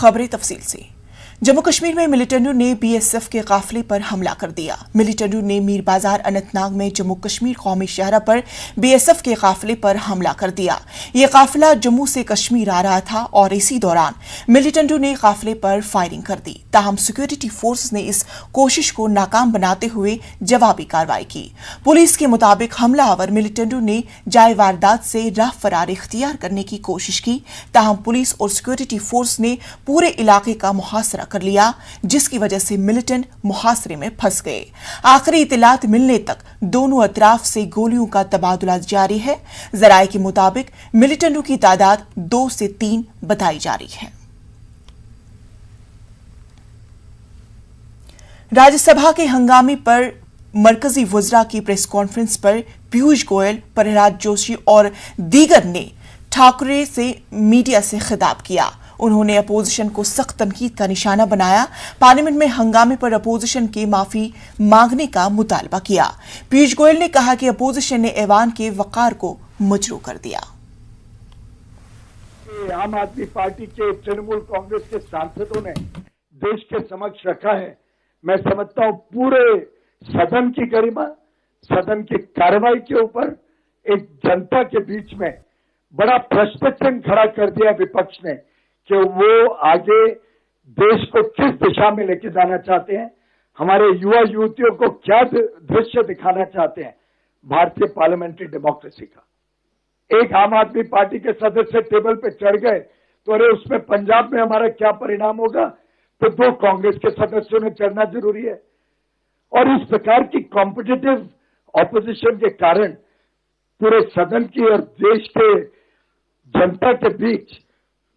खबरें तफसील से। जम्मू कश्मीर में मिलिटेंटों ने बीएसएफ के काफिले पर हमला कर दिया। मिलिटेंटों ने मीर बाजार अनंतनाग में जम्मू कश्मीर कौमी शहरा पर बीएसएफ के काफिले पर हमला कर दिया। यह काफिला जम्मू से कश्मीर आ रहा था और इसी दौरान मिलिटेंटों ने काफिले पर फायरिंग कर दी। ताहम सिक्योरिटी फोर्स ने इस कोशिश को नाकाम बनाते हुए जवाबी कार्रवाई की। पुलिस के मुताबिक हमलावर मिलिटेंटों ने जाए वारदात से राह फरार इख्तियार करने की कोशिश की। ताहम पुलिस और सिक्योरिटी फोर्स ने पूरे इलाके का मुहासरा कर लिया, जिसकी वजह से मिलिटेंट मुहासरे में फंस गए। आखिरी इतलात मिलने तक दोनों अतराफ से गोलियों का तबादला जारी है। जराये के मुताबिक मिलिटेंटों की तादाद 2 से 3 बताई जा रही है। राज्यसभा के हंगामे पर मरकजी वज़रा की प्रेस कॉन्फ्रेंस पर पीयूष गोयल, प्रहलाद जोशी और दीगर ने ठाकरे से मीडिया से खिताब किया। उन्होंने अपोजिशन को सख्त तनकीद का निशाना बनाया। पार्लियामेंट में हंगामे पर अपोजिशन के माफी मांगने का मुतालबा किया। पीयूष गोयल ने कहा कि अपोजिशन ने ऐवान के वकार को मजरू कर दिया। आम आदमी पार्टी के तृणमूल कांग्रेस के सांसदों ने देश के समक्ष रखा है। मैं समझता हूं पूरे सदन की गरिमा, सदन की कार्रवाई के ऊपर एक जनता के बीच में बड़ा प्रश्न चिन्ह खड़ा कर दिया विपक्ष ने कि वो आगे देश को किस दिशा में लेके जाना चाहते हैं, हमारे युवा युवतियों को क्या दृश्य दिखाना चाहते हैं भारतीय पार्लियामेंट्री डेमोक्रेसी का। एक आम आदमी पार्टी के सदस्य टेबल पे चढ़ गए तो अरे उसमें पंजाब में हमारा क्या परिणाम होगा, तो 2 कांग्रेस के सदस्यों ने चढ़ना जरूरी है। और इस प्रकार की कॉम्पिटिटिव ऑपोजिशन के कारण पूरे सदन की और देश के जनता के बीच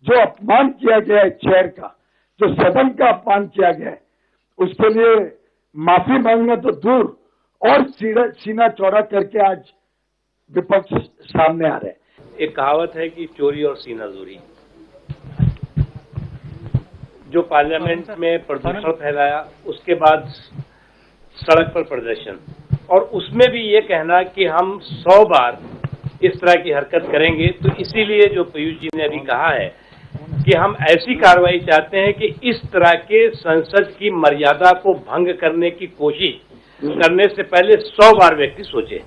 जो अपमान किया गया है चेयर का, जो सदन का अपमान किया गया है, उसके लिए माफी मांगना तो दूर और सीना चौड़ा करके आज विपक्ष सामने आ रहे हैं। एक कहावत है कि चोरी और सीना जोरी। जो पार्लियामेंट में प्रदूषण फैलाया, उसके बाद सड़क पर प्रदर्शन, और उसमें भी ये कहना कि हम 100 बार इस तरह की हरकत करेंगे। तो इसीलिए जो पीयूष जी ने अभी कहा है कि हम ऐसी कार्रवाई चाहते हैं कि इस तरह के संसद की मर्यादा को भंग करने की कोशिश करने से पहले 100 बार व्यक्ति सोचे।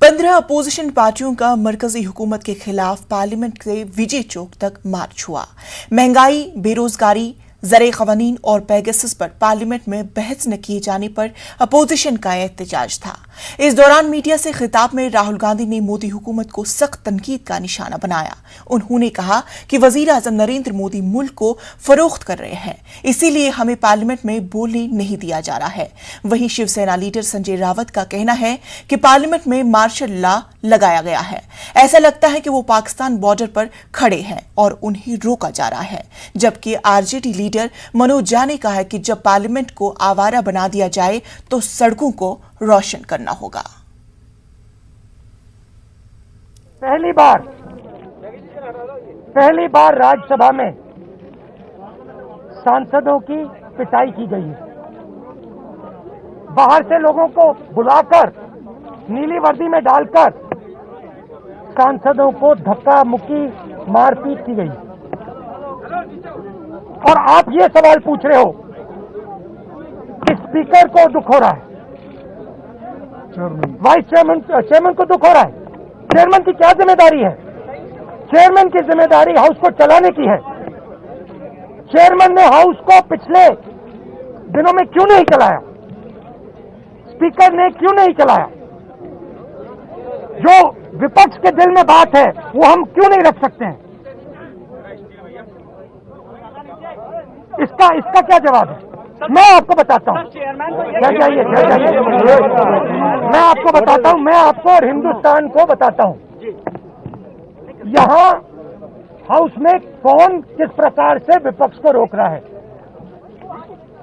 15 अपोजिशन पार्टियों का मरकजी हुकूमत के खिलाफ पार्लियामेंट से विजय चौक तक मार्च हुआ। महंगाई, बेरोजगारी, ज़र क़वानीन और पैगेसस पर पार्लियामेंट में बहस न किए जाने पर अपोजिशन का एहतजाज था। इस दौरान मीडिया से खिताब में राहुल गांधी ने मोदी हुकूमत को सख्त तनकीद का निशाना बनाया। उन्होंने कहा कि वजीर आजम नरेंद्र मोदी मुल्क को फरोख्त कर रहे हैं, इसीलिए हमें पार्लियामेंट में बोलने नहीं दिया जा रहा है। वहीं शिवसेना लीडर संजय रावत का कहना है कि पार्लियामेंट में मार्शल लॉ लगाया गया है। ऐसा लगता है कि वो पाकिस्तान बॉर्डर पर खड़े हैं और उन्हें रोका जा रहा है। जबकि आरजेडी लीडर मनोज झा ने कहा है कि जब पार्लियामेंट को आवारा बना दिया जाए तो सड़कों को रोशन करना होगा। पहली बार राज्यसभा में सांसदों की पिटाई की गई है। बाहर से लोगों को बुलाकर नीली वर्दी में डालकर सांसदों को धक्का मुक्की मारपीट की गई। और आप ये सवाल पूछ रहे हो कि स्पीकर को दुख हो रहा है, वाइस चेयरमैन को दुख हो रहा है। चेयरमैन की क्या जिम्मेदारी है? चेयरमैन की जिम्मेदारी हाउस को चलाने की है। चेयरमैन ने हाउस को पिछले दिनों में क्यों नहीं चलाया? स्पीकर ने क्यों नहीं चलाया? जो विपक्ष के दिल में बात है वो हम क्यों नहीं रख सकते हैं? इसका क्या जवाब है? मैं आपको बताता हूं। क्या चाहिए? मैं आपको बताता हूं, मैं आपको और हिंदुस्तान को बताता हूं। यहां हाउस में कौन किस प्रकार से विपक्ष को रोक रहा है।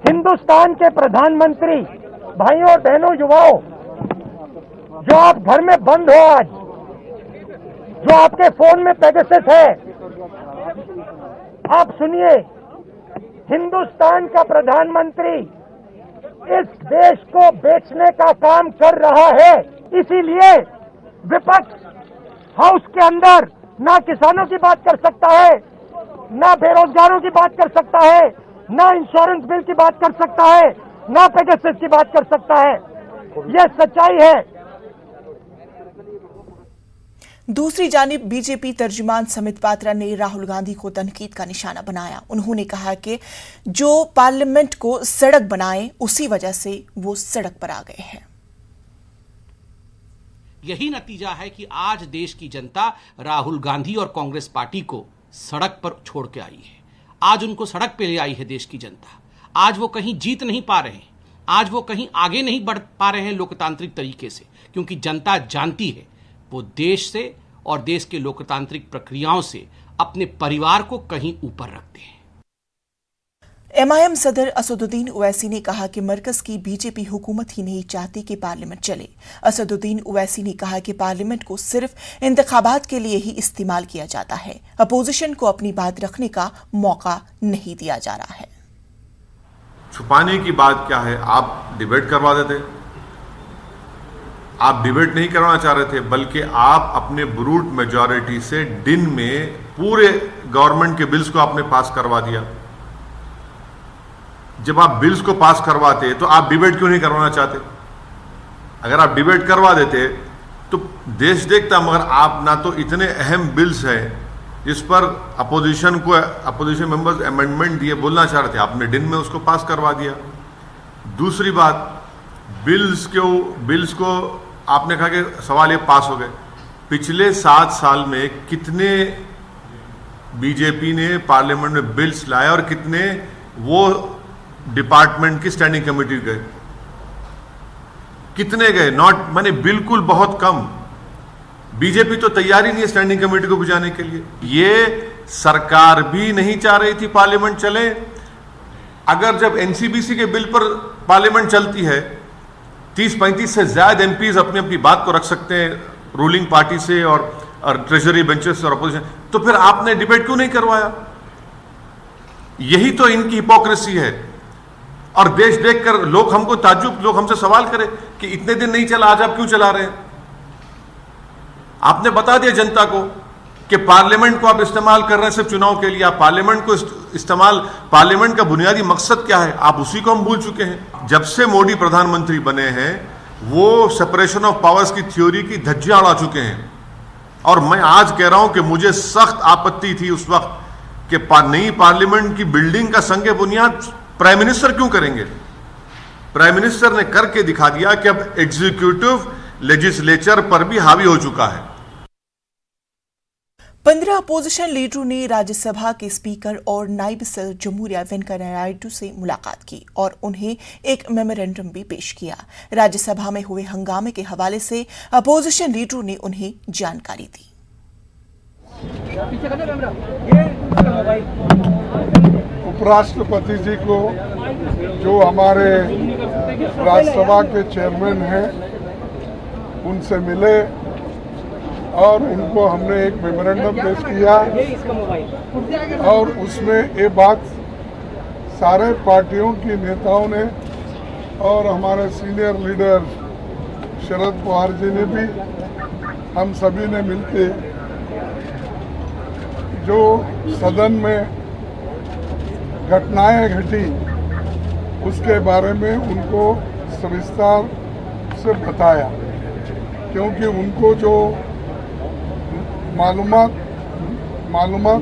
हिंदुस्तान के प्रधानमंत्री, भाइयों और बहनों, युवाओं, जो आप घर में बंद हो आज, जो आपके फोन में पेगासस है, आप सुनिए, हिंदुस्तान का प्रधानमंत्री इस देश को बेचने का काम कर रहा है। इसीलिए विपक्ष हाउस के अंदर ना किसानों की बात कर सकता है, ना बेरोजगारों की बात कर सकता है, ना इंश्योरेंस बिल की बात कर सकता है, ना पेगासस की बात कर सकता है। यह सच्चाई है। दूसरी जानिब बीजेपी तर्जुमान समित पात्रा ने राहुल गांधी को तनकीद का निशाना बनाया। उन्होंने कहा कि जो पार्लियामेंट को सड़क बनाए उसी वजह से वो सड़क पर आ गए हैं। यही नतीजा है कि आज देश की जनता राहुल गांधी और कांग्रेस पार्टी को सड़क पर छोड़ के आई है। आज उनको सड़क पे ले आई है देश की जनता। आज वो कहीं जीत नहीं पा रहे हैं, आज वो कहीं आगे नहीं बढ़ पा रहे हैं लोकतांत्रिक तरीके से, क्योंकि जनता जानती है वो देश से और देश के लोकतांत्रिक प्रक्रियाओं से अपने परिवार को कहीं ऊपर रखते हैं। एमआईएम सदर असदुद्दीन ओवैसी ने कहा कि मरकज की बीजेपी हुकूमत ही नहीं चाहती कि पार्लियामेंट चले। असदुद्दीन ओवैसी ने कहा कि पार्लियामेंट को सिर्फ इंतखाबात के लिए ही इस्तेमाल किया जाता है, अपोजिशन को अपनी बात रखने का मौका नहीं दिया जा रहा है। छुपाने की बात क्या है, आप डिबेट करवा देते। आप डिबेट नहीं करवाना चाह रहे थे, बल्कि आप अपने ब्रूट मेजॉरिटी से दिन में पूरे गवर्नमेंट के बिल्स को आपने पास करवा दिया। जब आप बिल्स को पास करवाते तो आप डिबेट क्यों नहीं करवाना चाहते? अगर आप डिबेट करवा देते तो देश देखता, मगर आप ना तो इतने अहम बिल्स हैं जिस पर अपोजिशन मेंबर्स अमेंडमेंट दिए बोलना चाह रहे थे, आपने दिन में उसको पास करवा दिया। दूसरी बात, बिल्स को आपने कहा कि सवाल ये पास हो गए। पिछले 7 साल में कितने बीजेपी ने पार्लियामेंट में बिल्स लाए और कितने वो डिपार्टमेंट की स्टैंडिंग कमेटी गए? कितने गए? नॉट माने बिल्कुल बहुत कम। बीजेपी तो तैयार ही नहीं है स्टैंडिंग कमेटी को बुझाने के लिए। ये सरकार भी नहीं चाह रही थी पार्लियामेंट चले। अगर जब एनसीबीसी के बिल पर पार्लियामेंट चलती है, 30-35 से ज्यादा एमपीज अपनी अपनी बात को रख सकते हैं रूलिंग पार्टी से और ट्रेजरी बेंचेस और अपोजिशन, तो फिर आपने डिबेट क्यों नहीं करवाया? यही तो इनकी हिपोक्रेसी है। और देश देखकर लोग हमसे सवाल करें कि इतने दिन नहीं चला, आज आप क्यों चला रहे हैं? आपने बता दिया जनता को कि पार्लियामेंट को आप इस्तेमाल कर रहे हैं सिर्फ चुनाव के लिए। आप पार्लियामेंट का बुनियादी मकसद क्या है, आप उसी को हम भूल चुके हैं। जब से मोदी प्रधानमंत्री बने हैं, वो सेपरेशन ऑफ पावर्स की थ्योरी की धज्जियां उड़ा चुके हैं। और मैं आज कह रहा हूं कि मुझे सख्त आपत्ति थी उस वक्त कि नई पार्लियामेंट की बिल्डिंग का संग बुनियाद प्राइम मिनिस्टर क्यों करेंगे? प्राइम मिनिस्टर ने करके दिखा दिया कि अब एग्जीक्यूटिव लेजिस्लेचर पर भी हावी हो चुका है। 15 अपोजिशन लीडरों ने राज्यसभा के स्पीकर और नायब सदर जमहूरिया वेंकैया नायडू से मुलाकात की और उन्हें एक मेमोरेंडम भी पेश किया। राज्यसभा में हुए हंगामे के हवाले से अपोजिशन लीडरों ने उन्हें जानकारी दी। उपराष्ट्रपति जी को, जो हमारे राज्यसभा के चेयरमैन हैं, उनसे मिले और उनको हमने एक मेमोरेंडम पेश किया और उसमें ये बात सारे पार्टियों की नेताओं ने और हमारे सीनियर लीडर शरद पवार जी ने भी, हम सभी ने मिलके जो सदन में घटनाएं घटी उसके बारे में उनको सविस्तार से बताया, क्योंकि उनको जो मालूमात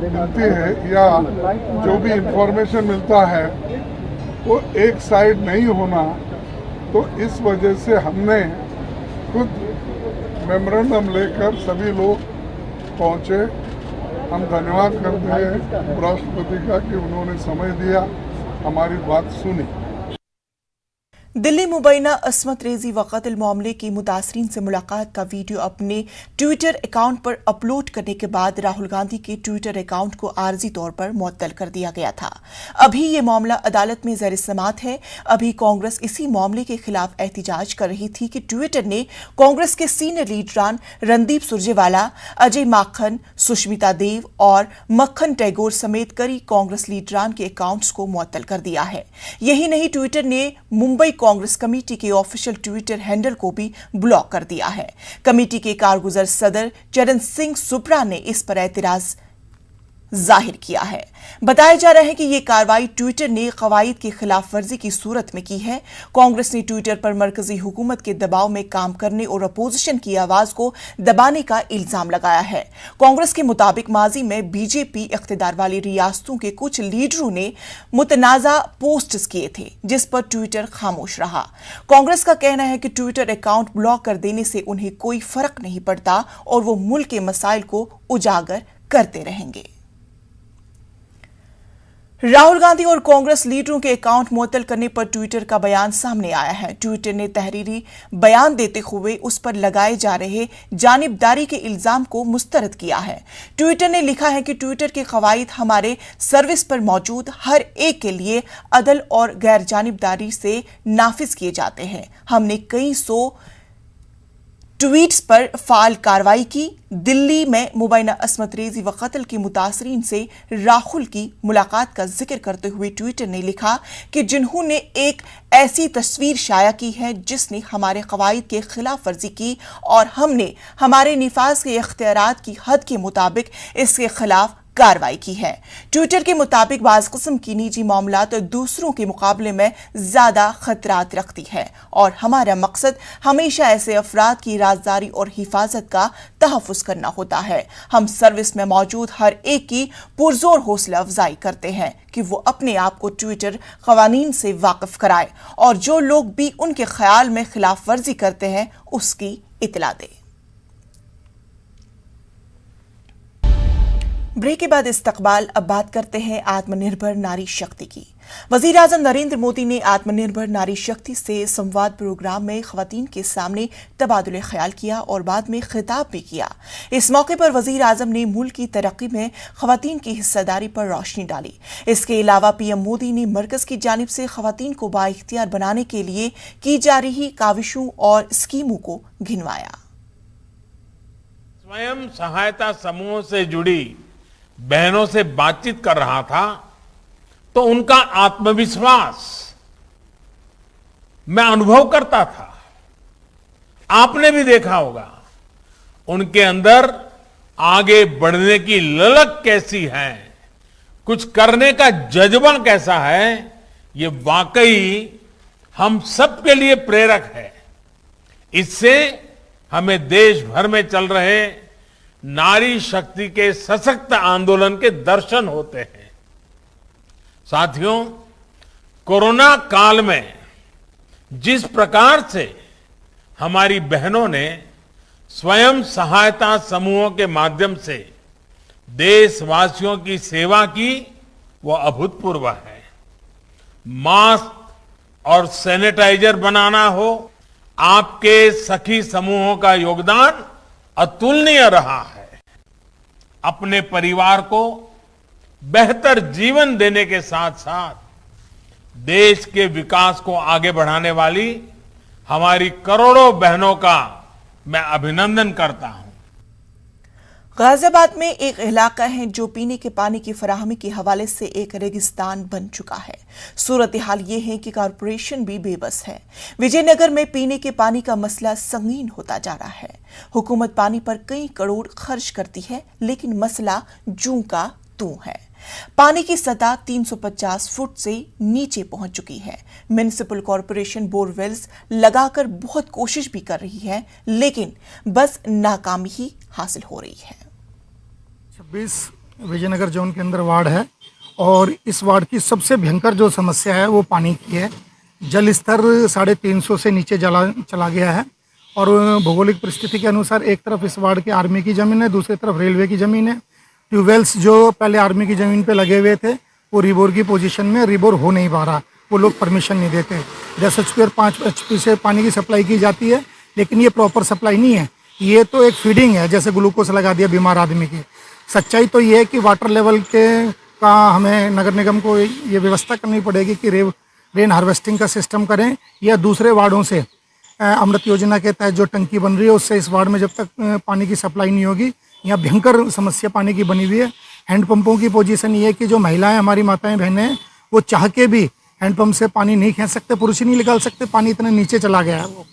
मिलती है या जो भी इंफॉर्मेशन मिलता है वो एक साइड नहीं होना, तो इस वजह से हमने खुद मेमोरेंडम लेकर सभी लोग पहुंचे। हम धन्यवाद करते हैं उपराष्ट्रपति का कि उन्होंने समय दिया, हमारी बात सुनी। दिल्ली मुबैना अस्मत रेजी व कत्ल मामले की मुतासरीन से मुलाकात का वीडियो अपने ट्विटर अकाउंट पर अपलोड करने के बाद राहुल गांधी के ट्विटर अकाउंट को आर्जी तौर पर मुअत्तल कर दिया गया था। अभी ये मामला अदालत में ज़ेर समाअत है। अभी कांग्रेस इसी मामले के खिलाफ एहतिजाज कर रही थी कि ट्विटर ने कांग्रेस के सीनियर लीडरान रणदीप सुरजेवाला, अजय माखन, सुष्मिता देव और मक्खन टैगोर समेत कई कांग्रेस लीडरान के अकाउंट्स को मुअत्तल कर दिया है। यही नहीं, ट्विटर ने मुंबई कांग्रेस कमेटी के ऑफिशियल ट्विटर हैंडल को भी ब्लॉक कर दिया है। कमेटी के कारगुजर सदर चरण सिंह सुप्रा ने इस पर एतराज जाहिर किया है। बताया जा रहा है कि ये कार्रवाई ट्विटर ने कवायद की खिलाफ वर्जी की सूरत में की है। कांग्रेस ने ट्विटर पर मरकजी हुकूमत के दबाव में काम करने और अपोजिशन की आवाज को दबाने का इल्जाम लगाया है। कांग्रेस के मुताबिक माजी में बीजेपी इख्तिदार वाली रियासतों के कुछ लीडरों ने मुतनाज़ा पोस्ट्स किए थे, जिस पर ट्विटर खामोश रहा। कांग्रेस का कहना है कि ट्विटर अकाउंट ब्लॉक कर देने से उन्हें कोई फर्क नहीं पड़ता और वो मुल्क के मसाइल को उजागर करते रहेंगे। राहुल गांधी और कांग्रेस लीडरों के अकाउंट मुअत्तल करने पर ट्विटर का बयान सामने आया है। ट्विटर ने तहरीरी बयान देते हुए उस पर लगाए जा रहे जानिबदारी के इल्जाम को मुस्तरद किया है। ट्विटर ने लिखा है कि ट्विटर के कवायद हमारे सर्विस पर मौजूद हर एक के लिए अदल और गैर जानिबदारी से नाफिज किए जाते हैं। हमने कई सौ ट्वीट्स पर फाल कार्रवाई की। दिल्ली में मुबैना असमत रेजी व कत्ल के मुतासरीन से राहुल की मुलाकात का जिक्र करते हुए ट्विटर ने लिखा कि जिन्होंने एक ऐसी तस्वीर शाया की है जिसने हमारे कवायद के खिलाफ वर्जी की और हमने हमारे निफाज के इख्तियारात की हद के मुताबिक इसके खिलाफ कार्रवाई की है। ट्विटर के मुताबिक बाज़ किस्म की निजी मामलात दूसरों के मुकाबले में ज्यादा खतरात रखती है और हमारा मकसद हमेशा ऐसे अफराद की राजदारी और हिफाजत का तहफ़्फ़ुज़ करना होता है। हम सर्विस में मौजूद हर एक की पुरजोर हौसला अफजाई करते हैं कि वो अपने आप को ट्विटर कवानीन से वाकिफ कराए और जो लोग भी उनके ख्याल में खिलाफ वर्जी करते हैं उसकी इतला दे। ब्रेक के बाद इस्तकबाल। अब बात करते हैं आत्मनिर्भर नारी शक्ति की। वजीर आजम नरेंद्र मोदी ने आत्मनिर्भर नारी शक्ति से संवाद प्रोग्राम में खवातीन के सामने तबादुले ख्याल किया और बाद में खिताब भी किया। इस मौके पर वजीर आजम ने मुल्क की तरक्की में खवातीन की हिस्सेदारी पर रोशनी डाली। इसके अलावा पीएम मोदी ने मरकज की जानिब से खवातीन को बाइख्तियार बनाने के लिए की जा रही काविशों और स्कीमों को गिनवाया। स्वयं सहायता समूहों से जुड़ी बहनों से बातचीत कर रहा था तो उनका आत्मविश्वास मैं अनुभव करता था। आपने भी देखा होगा उनके अंदर आगे बढ़ने की ललक कैसी है, कुछ करने का जज्बा कैसा है। ये वाकई हम सबके लिए प्रेरक है। इससे हमें देश भर में चल रहे नारी शक्ति के सशक्त आंदोलन के दर्शन होते हैं। साथियों, कोरोना काल में जिस प्रकार से हमारी बहनों ने स्वयं सहायता समूहों के माध्यम से देशवासियों की सेवा की, वो अभूतपूर्व है। मास्क और सैनिटाइजर बनाना हो, आपके सखी समूहों का योगदान अतुलनीय रहा है। अपने परिवार को बेहतर जीवन देने के साथ साथ देश के विकास को आगे बढ़ाने वाली हमारी करोड़ों बहनों का मैं अभिनंदन करता हूं। गाजियाबाद में एक इलाका है जो पीने के पानी की फराहमी के हवाले से एक रेगिस्तान बन चुका है। सूरत हाल ये है कि कारपोरेशन भी बेबस है। विजयनगर में पीने के पानी का मसला संगीन होता जा रहा है। हुकूमत पानी पर कई करोड़ खर्च करती है, लेकिन मसला जूं का तूं है। पानी की सतह 350 फुट से नीचे पहुंच चुकी है। म्युनिसिपल कॉरपोरेशन बोरवेल्स लगाकर बहुत कोशिश भी कर रही है, लेकिन बस नाकामी ही हासिल हो रही है। 26 विजयनगर जोन के अंदर वार्ड है और इस वार्ड की सबसे भयंकर जो समस्या है वो पानी की है। जल स्तर 350 से नीचे चला गया है और भौगोलिक परिस्थिति के अनुसार एक तरफ इस वार्ड की आर्मी की ज़मीन है, दूसरी तरफ रेलवे की ज़मीन है। ट्यूबवेल्स जो पहले आर्मी की ज़मीन पे लगे हुए थे वो रिबोर की पोजीशन में रिबोर हो नहीं पा रहा, वो लोग परमिशन नहीं देते। 10 HP और 5 HP से पानी की सप्लाई की जाती है, लेकिन ये प्रॉपर सप्लाई नहीं है। ये तो एक फीडिंग है, जैसे ग्लूकोज लगा दिया बीमार आदमी की। सच्चाई तो ये है कि वाटर लेवल का हमें नगर निगम को ये व्यवस्था करनी पड़ेगी कि रेन हार्वेस्टिंग का सिस्टम करें, या दूसरे वार्डों से अमृत योजना के तहत जो टंकी बन रही है उससे इस वार्ड में जब तक पानी की सप्लाई नहीं होगी, यहाँ भयंकर समस्या पानी की बनी हुई है। हैंडपंपों की पोजीशन ये है कि जो महिलाएं हमारी माताएं बहनें हैं वो चाह के भी हैंडपंप से पानी नहीं खींच सकते, पुरुष ही नहीं निकाल सकते, पानी इतना नीचे चला गया है। वो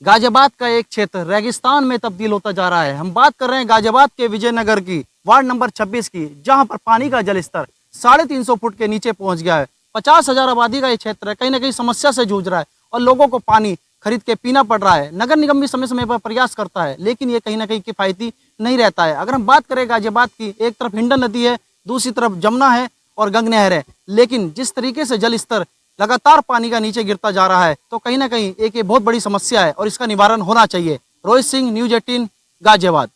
गाजियाबाद का एक क्षेत्र रेगिस्तान में तब्दील होता जा रहा है। हम बात कर रहे हैं गाजियाबाद के विजयनगर की, वार्ड नंबर 26 की, जहां पर पानी का जलस्तर 350 फुट के नीचे पहुंच गया है। 50,000 आबादी का ये क्षेत्र है, कहीं ना कहीं समस्या से जूझ रहा है और लोगों को पानी खरीद के पीना पड़ रहा है। नगर निगम भी समय समय पर प्रयास करता है, लेकिन ये कहीं ना कहीं किफायती नहीं रहता है। अगर हम बात करें गाजियाबाद की, एक तरफ हिंडन नदी है, दूसरी तरफ जमुना है और गंग नहर है, लेकिन जिस तरीके से जल स्तर लगातार पानी का नीचे गिरता जा रहा है, तो कहीं ना कहीं एक ये बहुत बड़ी समस्या है और इसका निवारण होना चाहिए। Rohit Singh, news 18, Ghaziabad.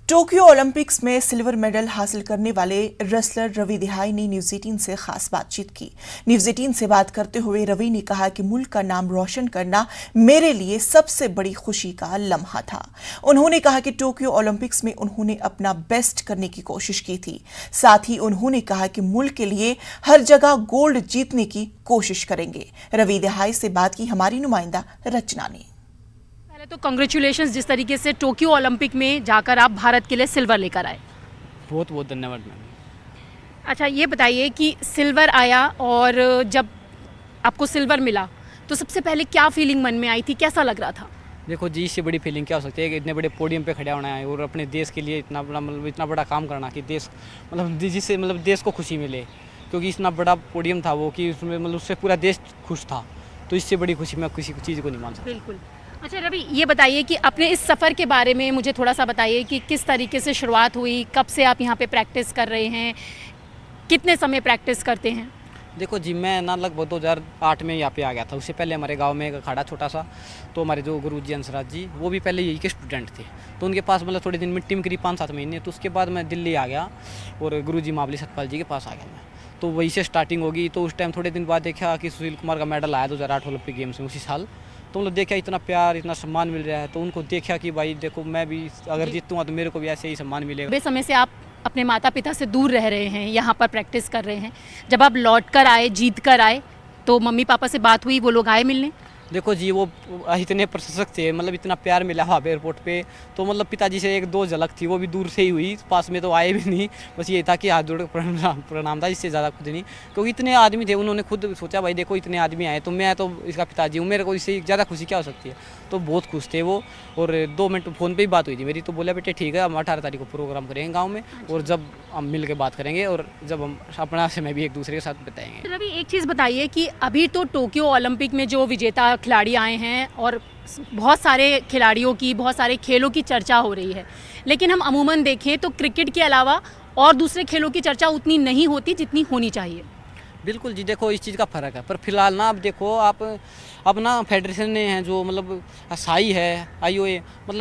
Tokyo Olympics में सिल्वर मेडल हासिल करने वाले रेसलर रवि दिहाई ने न्यूज 18 से खास बातचीत की। न्यूज 18 से बात करते हुए रवि ने कहा कि मुल्क का नाम रोशन करना मेरे लिए सबसे बड़ी खुशी का लम्हा था। उन्होंने कहा कि टोक्यो ओलंपिक्स में उन्होंने अपना बेस्ट करने की कोशिश की थी। साथ ही उन्होंने कहा कि मुल्क के लिए हर जगह गोल्ड जीतने की कोशिश करेंगे। रवि दिहाई से बात की हमारी नुमाइंदा रचना ने। तो कांग्रेचुलेशंस, जिस तरीके से टोक्यो ओलंपिक में जाकर आप भारत के लिए सिल्वर लेकर आए। बहुत बहुत धन्यवाद मैम। अच्छा, ये बताइए कि सिल्वर आया और जब आपको सिल्वर मिला तो सबसे पहले क्या फीलिंग मन में आई थी, कैसा लग रहा था? देखो जी, इससे बड़ी फीलिंग क्या हो सकती है कि इतने बड़े पोडियम पे खड़ा होना है और अपने देश के लिए इतना बड़ा काम करना कि देश जिससे देश को खुशी मिले, क्योंकि इतना बड़ा पोडियम था वो कि उसमें उससे पूरा देश खुश था। तो इससे बड़ी खुशी मैं किसी चीज़ को नहीं मान सकता। बिल्कुल। अच्छा रवि, ये बताइए कि अपने इस सफ़र के बारे में मुझे थोड़ा सा बताइए कि किस तरीके से शुरुआत हुई, कब से आप यहाँ पे प्रैक्टिस कर रहे हैं, कितने समय प्रैक्टिस करते हैं? देखो जी, मैं ना लगभग 2008 में यहाँ पे आ गया था। उससे पहले हमारे गांव में एक अखाड़ा छोटा सा, तो हमारे जो गुरुजी हंसराज जी, वो भी पहले यही के स्टूडेंट थे, तो उनके पास थोड़े दिन मिट्टी में करीब 5-7 महीने। तो उसके बाद मैं दिल्ली आ गया और गुरुजी महाबली सतपाल जी के पास आ गया मैं, तो वहीं से स्टार्टिंग होगी। तो उस टाइम थोड़े दिन बाद देखा कि सुशील कुमार का मेडल आया 2008 ओलंपिक गेम्स में उसी साल। तो देखा इतना प्यार, इतना सम्मान मिल रहा है, तो उनको देखा कि भाई देखो, मैं भी अगर जीतूंगा तो मेरे को भी ऐसे ही सम्मान मिलेगा। लंबे समय से आप अपने माता पिता से दूर रह रहे हैं, यहाँ पर प्रैक्टिस कर रहे हैं। जब आप लौट कर आए, जीत कर आए, तो मम्मी पापा से बात हुई, वो लोग आए मिलने? देखो जी, वो इतने प्रशंसक थे, इतना प्यार मिला वहाँ पे एयरपोर्ट पे, तो पिताजी से 1-2 झलक थी, वो भी दूर से ही हुई, पास में तो आए भी नहीं। बस ये था कि हाथ जोड़ प्रणाम था, इससे ज़्यादा कुछ नहीं। क्योंकि इतने आदमी थे, उन्होंने खुद सोचा भाई देखो इतने आदमी आए, तो मैं तो इसका पिताजी हूँ, मेरे को इससे ज़्यादा खुशी क्या हो सकती है। तो बहुत खुश थे वो। और 2 मिनट फ़ोन पर ही बात हुई थी मेरी, तो बोला बेटे ठीक है, हम 18 तारीख को प्रोग्राम करेंगे गाँव में, और जब हम मिल के बात करेंगे और जब हम अपना समय भी एक दूसरे के साथ बताएंगे। रवि, एक चीज़ बताइए कि अभी तो टोक्यो ओलंपिक में जो विजेता खिलाड़ी आए हैं और बहुत सारे खिलाड़ियों की, बहुत सारे खेलों की चर्चा हो रही है, लेकिन हम अमूमन देखें तो क्रिकेट के अलावा और दूसरे खेलों की चर्चा उतनी नहीं होती जितनी होनी चाहिए। बिल्कुल जी, देखो इस चीज़ का फ़र्क है, पर फिलहाल ना आप देखो, आप अपना फेडरेशन ने हैं जो साई है, IOA,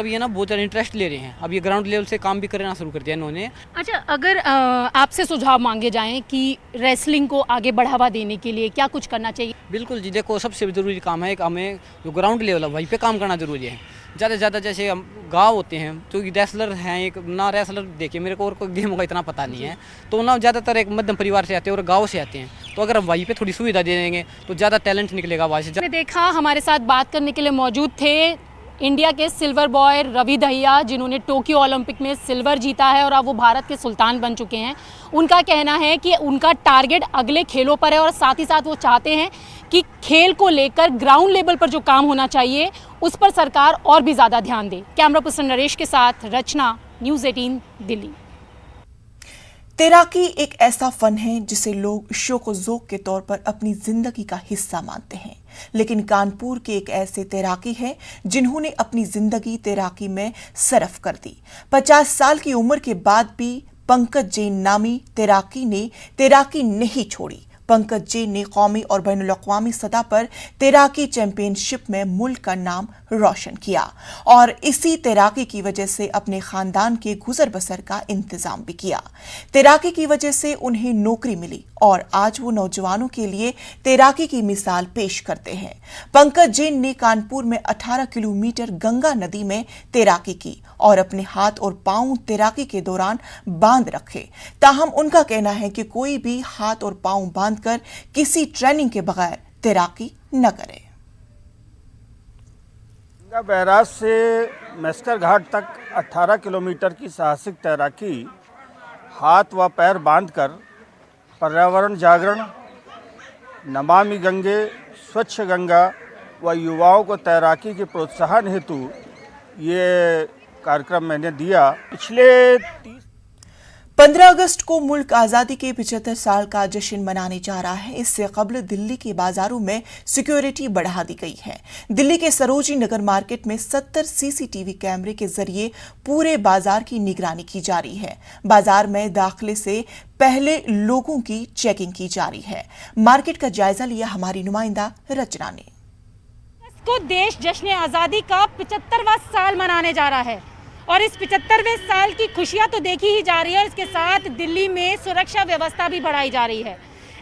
ये ना बहुत ज़्यादा इंटरेस्ट ले रहे हैं। अब ये ग्राउंड लेवल से काम भी करना शुरू कर दिया इन्होंने। अच्छा, अगर आपसे सुझाव मांगे जाएं कि रेसलिंग को आगे बढ़ावा देने के लिए क्या कुछ करना चाहिए? बिल्कुल जी, देखो सबसे ज़रूरी काम है कि हमें जो ग्राउंड लेवल है वहीं पे काम करना ज़रूरी है। ज़्यादा से ज़्यादा जैसे हम गाँव होते हैं, जो रेसलर हैं, एक ना रेसलर देखिए, मेरे को और कोई गेम का इतना पता नहीं है, तो ना ज़्यादातर एक मध्यम परिवार से आते हैं और गाँव से आते हैं। तो अगर हम वहीं पे थोड़ी सुविधा दे देंगे तो ज़्यादा टैलेंट निकलेगा वहाँ से। देखा हमारे साथ बात करने के लिए मौजूद थे इंडिया के सिल्वर बॉय रवि दहिया, जिन्होंने टोक्यो ओलंपिक में सिल्वर जीता है और अब वो भारत के सुल्तान बन चुके हैं। उनका कहना है कि उनका टारगेट अगले खेलों पर है और साथ ही साथ वो चाहते हैं कि खेल को लेकर ग्राउंड लेवल पर जो काम होना चाहिए उस पर सरकार और भी ज़्यादा ध्यान दे। कैमरा पर्सन नरेश के साथ रचना, न्यूज़ 18 दिल्ली। तैराकी एक ऐसा फन है जिसे लोग शौक व ज़ौक़ के तौर पर अपनी जिंदगी का हिस्सा मानते हैं, लेकिन कानपुर के एक ऐसे तैराकी हैं जिन्होंने अपनी जिंदगी तैराकी में सरफ कर दी। 50 साल की उम्र के बाद भी पंकज जैन नामी तैराकी ने तैराकी नहीं छोड़ी। पंकज जैन ने कौमी और बैनुल-अक़वामी सतह पर तैराकी चैंपियनशिप में मुल्क का नाम रोशन किया और इसी तैराकी की वजह से अपने खानदान के गुजर बसर का इंतजाम भी किया। तैराकी की वजह से उन्हें नौकरी मिली और आज वो नौजवानों के लिए तैराकी की मिसाल पेश करते हैं। पंकज जैन ने कानपुर में 18 किलोमीटर गंगा नदी में तैराकी की और अपने हाथ और पांव तैराकी के दौरान बांध रखे। ताहम उनका कहना है कि कोई भी हाथ और पांव बांधकर किसी ट्रेनिंग के बगैर तैराकी न करे। गंगा बैराज से मेस्कर घाट तक 18 किलोमीटर की साहसिक तैराकी हाथ व पैर बांधकर पर्यावरण जागरण, नमामि गंगे, स्वच्छ गंगा व युवाओं को तैराकी के प्रोत्साहन हेतु ये कार्यक्रम मैंने दिया। पिछले 15 अगस्त को मुल्क आज़ादी के 75 साल का जश्न मनाने जा रहा है। इससे कबल दिल्ली के बाजारों में सिक्योरिटी बढ़ा दी गई है। दिल्ली के सरोजनी नगर मार्केट में 70 सीसीटीवी कैमरे के जरिए पूरे बाजार की निगरानी की जा रही है। बाजार में दाखिले से पहले लोगों की चेकिंग की जा रही है। मार्केट का जायजा लिया हमारी नुमाइंदा रचना ने। को देश जश्न आज़ादी का 75वां साल मनाने जा रहा है और इस 75वें साल की खुशियां तो देखी ही जा रही है और इसके साथ दिल्ली में सुरक्षा व्यवस्था भी बढ़ाई जा रही है।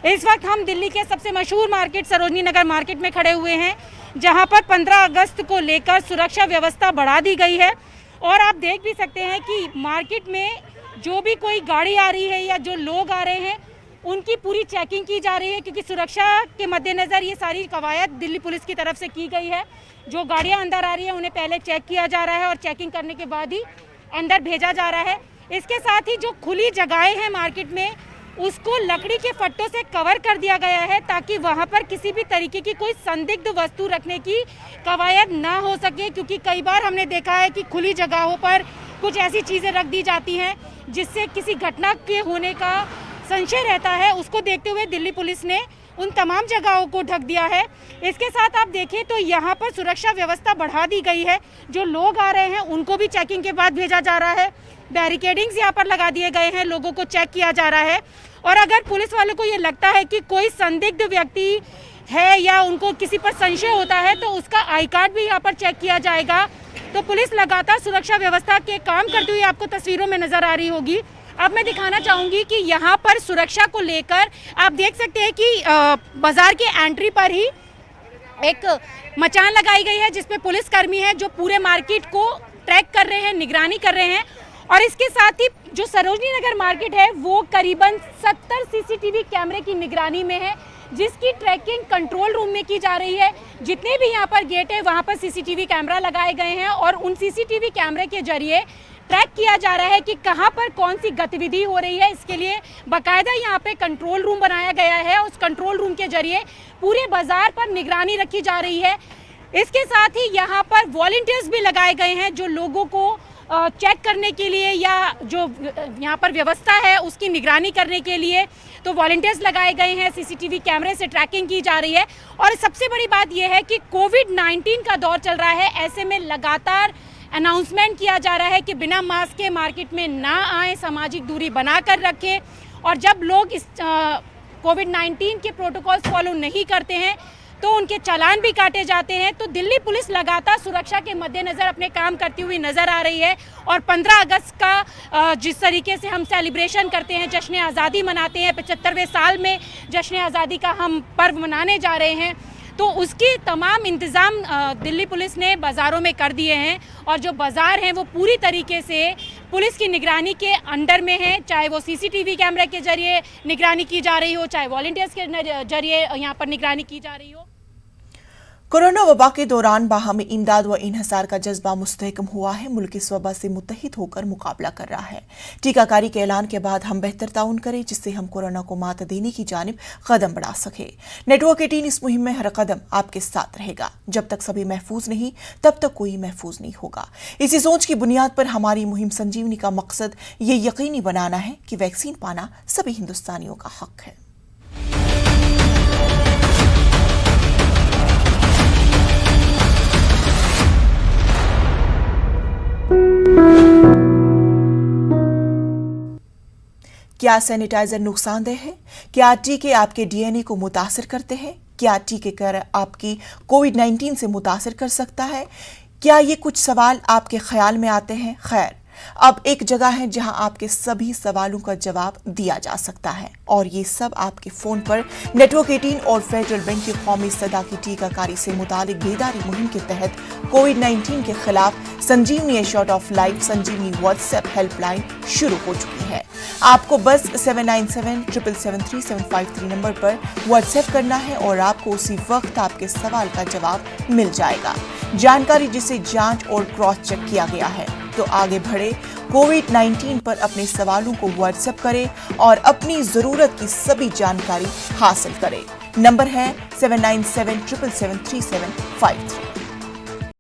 इस वक्त हम दिल्ली के सबसे मशहूर मार्केट सरोजनी नगर मार्केट में खड़े हुए हैं, जहां पर 15 अगस्त को लेकर सुरक्षा व्यवस्था बढ़ा दी गई है। और आप देख भी सकते हैं कि मार्केट में जो भी कोई गाड़ी आ रही है या जो लोग आ रहे हैं उनकी पूरी चेकिंग की जा रही है, क्योंकि सुरक्षा के मद्देनज़र ये सारी कवायद दिल्ली पुलिस की तरफ से की गई है। जो गाड़ियां अंदर आ रही है उन्हें पहले चेक किया जा रहा है और चेकिंग करने के बाद ही अंदर भेजा जा रहा है। इसके साथ ही जो खुली जगहें हैं मार्केट में उसको लकड़ी के फट्टों से कवर कर दिया गया है ताकि वहां पर किसी भी तरीके की कोई संदिग्ध वस्तु रखने की कवायद ना हो सके, क्योंकि कई बार हमने देखा है कि खुली जगहों पर कुछ ऐसी चीज़ें रख दी जाती हैं जिससे किसी घटना के होने का संशय रहता है। उसको देखते हुए दिल्ली पुलिस ने उन तमाम जगहों को ढक दिया है। इसके साथ आप देखें तो यहाँ पर सुरक्षा व्यवस्था बढ़ा दी गई है। जो लोग आ रहे हैं उनको भी चेकिंग के बाद भेजा जा रहा है। बैरिकेडिंग्स यहाँ पर लगा दिए गए हैं, लोगों को चेक किया जा रहा है। और अगर पुलिस वालों को ये लगता है कि कोई संदिग्ध व्यक्ति है या उनको किसी पर संशय होता है तो उसका आई कार्ड भी यहाँ पर चेक किया जाएगा। तो पुलिस लगातार सुरक्षा व्यवस्था के काम करती हुई आपको तस्वीरों में नजर आ रही होगी। अब मैं दिखाना चाहूंगी कि यहाँ पर सुरक्षा को लेकर आप देख सकते हैं कि बाजार के एंट्री पर ही एक मचान लगाई गई है जिसमें पुलिसकर्मी हैं जो पूरे मार्केट को ट्रैक कर रहे हैं, निगरानी कर रहे हैं। और इसके साथ ही जो सरोजनी नगर मार्केट है वो करीबन 70 सीसीटीवी कैमरे की निगरानी में है, जिसकी ट्रैकिंग कंट्रोल रूम में की जा रही है। जितने भी यहाँ पर गेट है वहाँ पर सीसीटीवी कैमरा लगाए गए हैं और उन सीसीटीवी कैमरे के जरिए ट्रैक किया जा रहा है कि कहां पर कौन सी गतिविधि हो रही है। इसके लिए बाकायदा यहां पे कंट्रोल रूम बनाया गया है। उस कंट्रोल रूम के जरिए पूरे बाजार पर निगरानी रखी जा रही है। इसके साथ ही यहां पर वॉलंटियर्स भी लगाए गए हैं जो लोगों को चेक करने के लिए या जो यहां पर व्यवस्था है उसकी निगरानी करने के लिए तो वॉलंटियर्स लगाए गए हैं। सीसीटीवी कैमरे से ट्रैकिंग की जा रही है। और सबसे बड़ी बात यह है कि कोविड-19 का दौर चल रहा है, ऐसे में लगातार अनाउंसमेंट किया जा रहा है कि बिना मास्क के मार्केट में ना आए, सामाजिक दूरी बनाकर रखें। और जब लोग इस कोविड-19 के प्रोटोकॉल्स फॉलो नहीं करते हैं तो उनके चालान भी काटे जाते हैं। तो दिल्ली पुलिस लगातार सुरक्षा के मद्देनज़र अपने काम करती हुई नज़र आ रही है। और 15 अगस्त का जिस तरीके से हम सेलिब्रेशन करते हैं, जश्न आज़ादी मनाते हैं, 75वें साल में जश्न आज़ादी का हम पर्व मनाने जा रहे हैं, तो उसकी तमाम इंतज़ाम दिल्ली पुलिस ने बाज़ारों में कर दिए हैं। और जो बाज़ार हैं वो पूरी तरीके से पुलिस की निगरानी के अंडर में है, चाहे वो सीसीटीवी कैमरे के जरिए निगरानी की जा रही हो, चाहे वॉलंटियर्स के जरिए यहाँ पर निगरानी की जा रही हो। कोरोना वबा के दौरान बाहमी इमदाद व इन्हिसार का जज्बा मुस्तहकम हुआ है। मुल्क इस वबा से मुत्तहिद होकर मुकाबला कर रहा है। टीकाकारी के ऐलान के बाद हम बेहतर ताउन करें जिससे हम कोरोना को मात देने की जानिब कदम बढ़ा सके। नेटवर्क 18 इस मुहिम में हर कदम आपके साथ रहेगा। जब तक सभी महफूज नहीं तब तक कोई महफूज नहीं होगा। इसी सोच की बुनियाद पर हमारी मुहिम संजीवनी का मकसद ये यकीनी बनाना है कि वैक्सीन पाना सभी हिंदुस्तानियों का हक है। क्या सैनिटाइजर नुकसानदेह है? क्या टीके आपके डीएनए को मुतासिर करते हैं? क्या टीके कर आपकी कोविड-19 से मुतासिर कर सकता है? क्या ये कुछ सवाल आपके ख्याल में आते हैं? खैर, अब एक जगह है जहां आपके सभी सवालों का जवाब दिया जा सकता है और ये सब आपके फोन पर नेटवर्क 18 और फेडरल बैंक की कौमी सदा की टीकाकारी से मुतालिक बेदारी मुहिम के तहत कोविड-19 के खिलाफ Sanjeevani short of life Sanjeevani WhatsApp helpline शुरू हो चुकी है। आपको बस 7977773753 नंबर पर व्हाट्सएप करना है और आपको उसी वक्त आपके सवाल का जवाब मिल जाएगा। जानकारी जिसे जांच और क्रॉस चेक किया गया है। तो आगे बढ़े, कोविड-19 पर अपने सवालों को व्हाट्सएप करें और अपनी जरूरत की सभी जानकारी हासिल करें। नंबर है 7977773753।